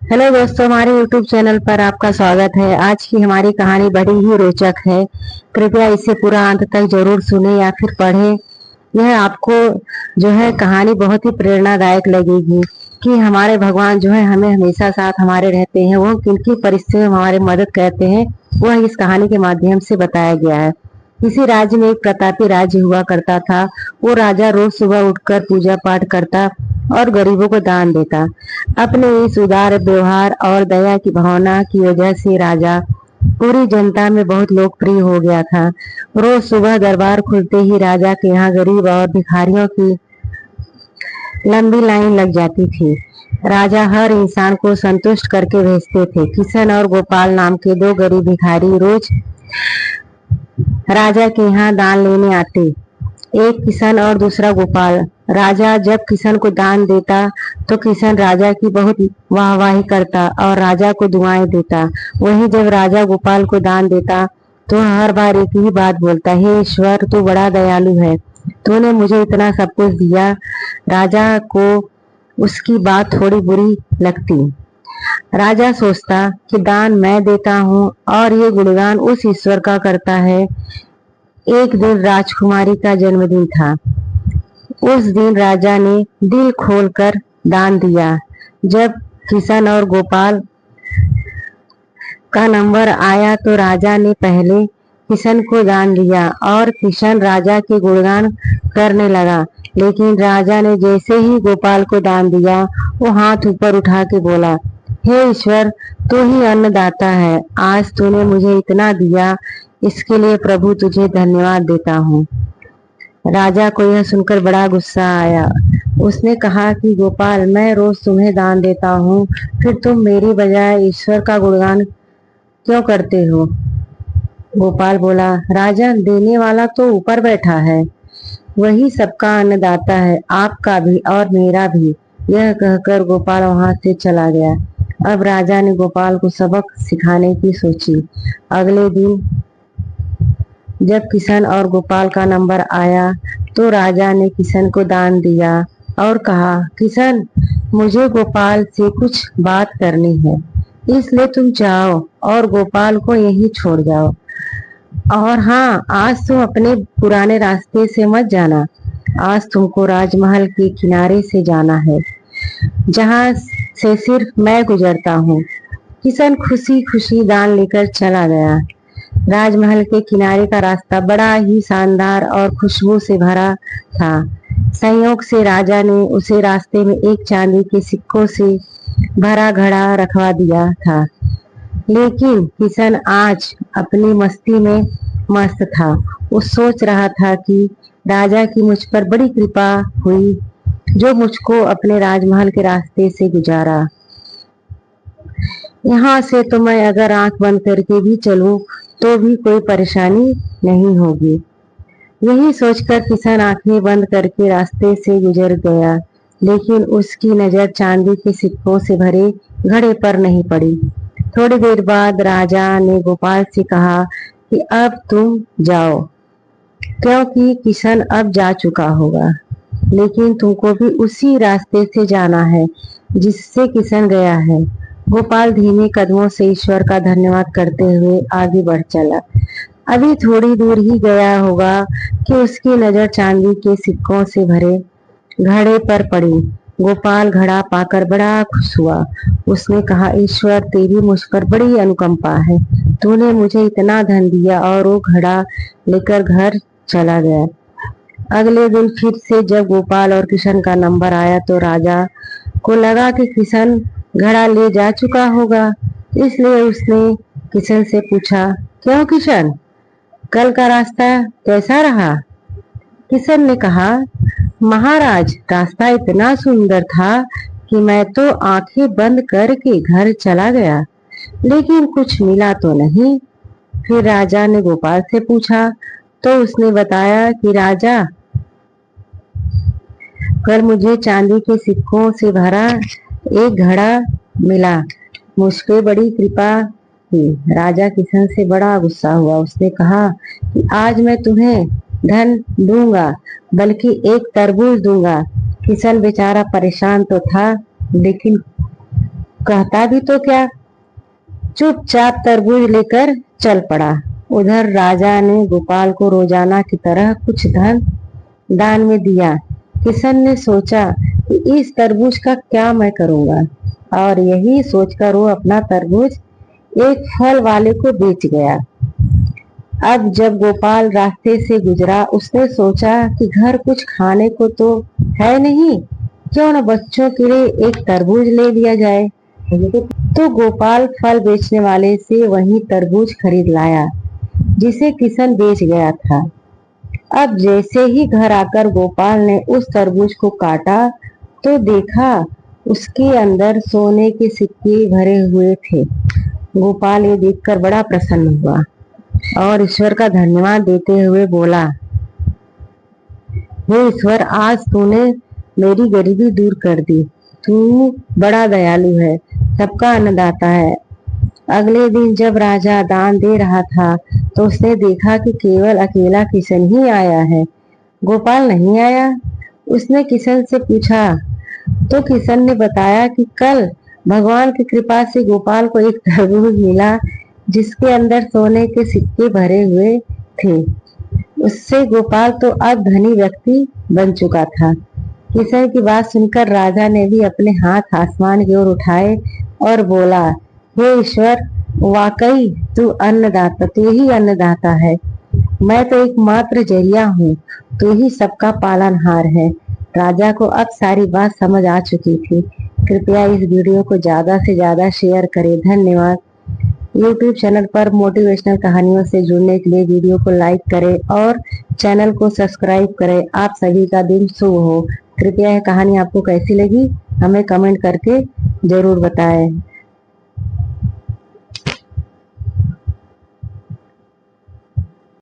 Hello दोस्तों, हमारे YouTube channel पर आपका स्वागत है। आज की हमारी कहानी बड़ी ही रोचक है। कृपया इसे पूरा अंत तक जरूर सुने या फिर पढ़ें। यह आपको जो है कहानी बहुत ही प्रेरणादायक लगेगी कि हमारे भगवान जो है हमें हमेशा साथ हमारे रहते हैं। वो किन किन परिस्थितियों में हमारी मदद करते हैं, वह इस कहानी के माध्यम से बताया गया है। किसी राज्य में एक प्रतापी राज्य हुआ करता था। वो राजा रोज सुबह उठकर पूजा पाठ करता और गरीबों को दान देता। अपने इस उदार व्यवहार और दया की भावना की वजह से राजा पूरी जनता में बहुत लोकप्रिय हो गया था। रोज सुबह दरबार खुलते ही राजा के यहाँ गरीब और भिखारियों की लंबी लाइन लग जाती थी। राजा हर इंसान को संतुष्ट करके भेजते थे। किशन और गोपाल नाम के दो गरीब भिखारी रोज राजा के यहाँ दान लेने आते। एक किशन और दूसरा गोपाल। राजा जब किशन को दान देता तो किशन राजा की बहुत वाहवाही करता और राजा को दुआएं देता। वहीं जब राजा गोपाल को दान देता तो हर बार एक ही बात बोलता, हे ईश्वर, तू बड़ा दयालु है, तूने मुझे इतना सब कुछ दिया। राजा को उसकी बात थोड़ी बुरी लगती। राजा सोचता कि दान मैं देता हूँ और ये गुणगान उस ईश्वर का करता है। एक दिन राजकुमारी का जन्मदिन था। उस दिन राजा ने दिल खोलकर दान दिया। जब किशन और गोपाल का नंबर आया तो राजा ने पहले किशन को दान दिया और किशन राजा के गुणगान करने लगा। लेकिन राजा ने जैसे ही गोपाल को दान दिया, वो हाथ ऊपर उठा के बोला, हे ईश्वर, तू ही अन्नदाता है। आज तूने मुझे इतना दिया, इसके लिए प्रभु तुझे धन्यवाद देता हूँ। राजा को यह सुनकर बड़ा गुस्सा आया। उसने कहा कि गोपाल, मैं रोज तुम्हें दान देता हूँ, फिर तुम मेरी बजाय ईश्वर का गुणगान क्यों करते हो? गोपाल बोला, राजा, देने वाला तो ऊपर बैठा है, वही सबका अन्नदाता है, आपका भी और मेरा भी। यह कहकर गोपाल वहां से चला गया। अब राजा ने गोपाल को सबक सिखाने की सोची। अगले दिन जब किशन और गोपाल का नंबर आया तो राजा ने किशन को दान दिया और कहा, किशन, मुझे गोपाल से कुछ बात करनी है, इसलिए तुम जाओ और गोपाल को यहीं छोड़ जाओ। और हाँ, आज तुम अपने पुराने रास्ते से मत जाना। आज तुमको राजमहल के किनारे से जाना है, जहाँ से सिर्फ मैं गुजरता हूँ। किशन खुशी खुशी दान लेकर चला गया। राजमहल के किनारे का रास्ता बड़ा ही शानदार और खुशबू से भरा था। संयोग से राजा ने उसे रास्ते में एक चांदी के सिक्कों से भरा घड़ा रखवा दिया था। लेकिन किशन आज अपनी मस्ती में मस्त था। वो सोच रहा था कि राजा की मुझ पर बड़ी कृपा हुई, जो मुझको अपने राजमहल के रास्ते से गुजारा। यहाँ से तो मैं अगर आंख बंद करके भी चलूं तो भी कोई परेशानी नहीं होगी। यही सोचकर किशन आंखें बंद करके रास्ते से गुजर गया। लेकिन उसकी नजर चांदी के सिक्कों से भरे घड़े पर नहीं पड़ी। थोड़ी देर बाद राजा ने गोपाल से कहा कि अब तुम जाओ, क्योंकि किशन अब जा चुका होगा। लेकिन तुमको भी उसी रास्ते से जाना है जिससे किशन गया है। गोपाल धीमे कदमों से ईश्वर का धन्यवाद करते हुए आगे बढ़ चला। अभी थोड़ी दूर ही गया होगा कि उसकी नजर चांदी के सिक्कों से भरे घड़े पर पड़ी। गोपाल घड़ा पाकर बड़ा खुश हुआ। उसने कहा, ईश्वर, तेरी मुझ पर बड़ी अनुकंपा है, तूने मुझे इतना धन दिया। और वो घड़ा लेकर घर चला गया। अगले दिन फिर से जब गोपाल और किशन का नंबर आया तो राजा को लगा कि किशन घड़ा ले जा चुका होगा। इसलिए उसने किशन से पूछा, क्यों किशन, कल का रास्ता कैसा रहा? किशन ने कहा, महाराज, रास्ता इतना सुंदर था कि मैं तो आंखें बंद करके घर चला गया, लेकिन कुछ मिला तो नहीं। फिर राजा ने गोपाल से पूछा तो उसने बताया कि राजा, कल मुझे चांदी के सिक्कों से भरा एक घड़ा मिला, मुझ पे बड़ी कृपा हुई। राजा किशन से बड़ा गुस्सा हुआ। उसने कहा कि आज मैं तुम्हें धन दूंगा, बल्कि एक तरबूज दूंगा। किशन बेचारा परेशान तो था, लेकिन कहता भी तो क्या, चुपचाप तरबूज लेकर चल पड़ा। उधर राजा ने गोपाल को रोजाना की तरह कुछ धन दान में दिया। किशन ने सोचा कि इस तरबूज का क्या मैं करूंगा, और यही सोचकर वो अपना तरबूज एक फल वाले को बेच गया। अब जब गोपाल रास्ते से गुजरा, उसने सोचा कि घर कुछ खाने को तो है नहीं, क्यों न बच्चों के लिए एक तरबूज ले लिया जाए। तो गोपाल फल बेचने वाले से वही तरबूज खरीद लाया जिसे किशन बेच गया था। अब जैसे ही घर आकर गोपाल ने उस तरबूज को काटा तो देखा उसके अंदर सोने के सिक्के भरे हुए थे। गोपाल ये देखकर बड़ा प्रसन्न हुआ और ईश्वर का धन्यवाद देते हुए बोला, हे ईश्वर, आज तूने मेरी गरीबी दूर कर दी। तू बड़ा दयालु है, सबका अन्नदाता है। अगले दिन जब राजा दान दे रहा था तो उसने देखा कि केवल अकेला किशन ही आया है, गोपाल नहीं आया। उसने किशन से पूछा तो किशन ने बताया कि कल भगवान की कृपा से गोपाल को एक तरबूज मिला जिसके अंदर सोने के सिक्के भरे हुए थे। उससे गोपाल तो अब धनी व्यक्ति बन चुका था। किशन की बात सुनकर राजा ने भी अपने हाथ आसमान की ओर उठाए और बोला, हे ईश्वर, वाकई तू ही अन्नदाता है। मैं तो एकमात्र जरिया हूँ, तू ही सबका पालनहार है। राजा को अब सारी बात समझ आ चुकी थी। कृपया इस वीडियो को ज्यादा से ज्यादा शेयर करें। धन्यवाद। YouTube चैनल पर मोटिवेशनल कहानियों से जुड़ने के लिए वीडियो को लाइक करें और चैनल को सब्सक्राइब करें। आप सभी का दिन शुभ हो। कृपया यह कहानी आपको कैसी लगी हमें कमेंट करके जरूर बताएं।